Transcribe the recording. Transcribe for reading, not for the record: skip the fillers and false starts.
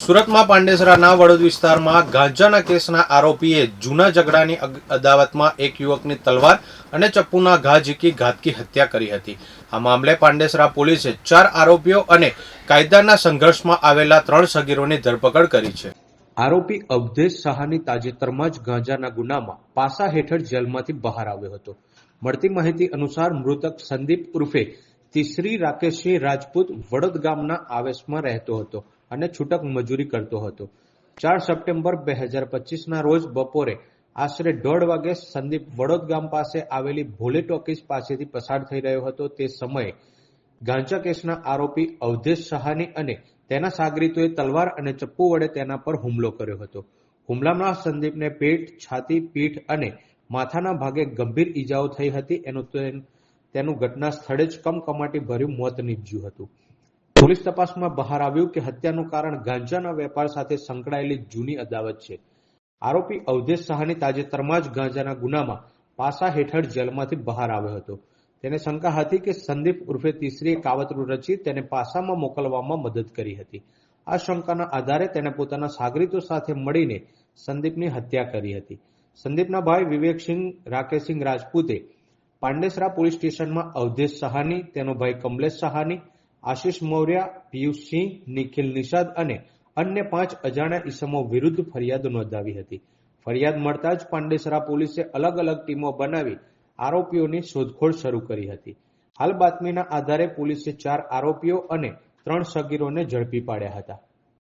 સુરતમાં પાંડેસરાના વડોદ વિસ્તારમાં ગાંજાના કેસના આરોપીએ જૂના ઝઘડાની અદાવતમાં એક યુવકની તલવાર અને ચપ્પુના ઘા ઝીકી ઘાતકી હત્યા કરી હતી. આ મામલે પાંડેસરા પોલીસે 4 આરોપીઓ અને કાયદાના સંઘર્ષમાં આવેલા 3 સગીરોની ધરપકડ કરી છે. આરોપી અવધેશ સહાની તાજેતરમાં જ ગાંજાના ગુનામાં પાસા હેઠળ જેલમાંથી બહાર આવ્યો હતો. મળતી માહિતી અનુસાર મૃતક સંદીપ ઉર્ફે તીસરી રાકેશસિંહ રાજપૂત વડોદ ગામના આવેશમાં રહેતો હતો અને છૂટક મજૂરી કરતો હતો. 4 સપ્ટેમ્બર 2025ના રોજ બપોરે આશરે 1:30 વાગે સંદીપ વડોદ ગામ પાસે આવેલી ભોલે ટોકીઝ પાસેથી પસાર થઈ રહ્યો હતો. તે સમયે ગાંજા કેસના આરોપી અવધેશ સહાની અને તેના સાગરીતોએ તલવાર અને ચપ્પુ વડે તેના પર હુમલો કર્યો હતો. હુમલામાં સંદીપને પેટ, છાતી, પીઠ અને માથાના ભાગે ગંભીર ઈજાઓ થઈ હતી. તેનું ઘટના સ્થળે જ કમકમાટી ભર્યું મોત નીપજ્યું હતું. પોલીસ તપાસમાં બહાર આવ્યું કે હત્યાનું કારણ ગાંજાના વેપાર સાથે સંકળાયેલી જૂની અદાવત છે. આરોપી અવધેશ સહાની તાજેતરમાં જ ગાંજાના ગુનામાં પાસા હેઠળ જેલમાંથી બહાર આવ્યો હતો. તેને શંકા હતી કે સંદીપ ઉર્ફે તીસરીએ કાવતરું રચી તેને પાસામાં મોકલવામાં મદદ કરી હતી. આ શંકાના આધારે તેણે પોતાના સાગરીતો સાથે મળીને સંદીપની હત્યા કરી હતી. સંદીપના ભાઈ વિવેકસિંહ રાકેશસિંહ રાજપૂતે પાંડેસરા પોલીસ સ્ટેશનમાં અવધેશ સહાની, તેનો ભાઈ કમલેશ સહાની, આશિષ મૌર્ય, પિયુષસિંહ, નિખિલ નિષાદ અને અન્ય 5 અજાણ્યા ઈસમો વિરુદ્ધ ફરિયાદ નોંધાવી હતી. ફરિયાદ મળતા જ પાંડેસરા પોલીસે અલગ અલગ ટીમો બનાવી આરોપીઓની શોધખોળ શરૂ કરી હતી. હાલ બાતમીના આધારે પોલીસે 4 આરોપીઓ અને 3 સગીરોને ઝડપી પાડ્યા હતા.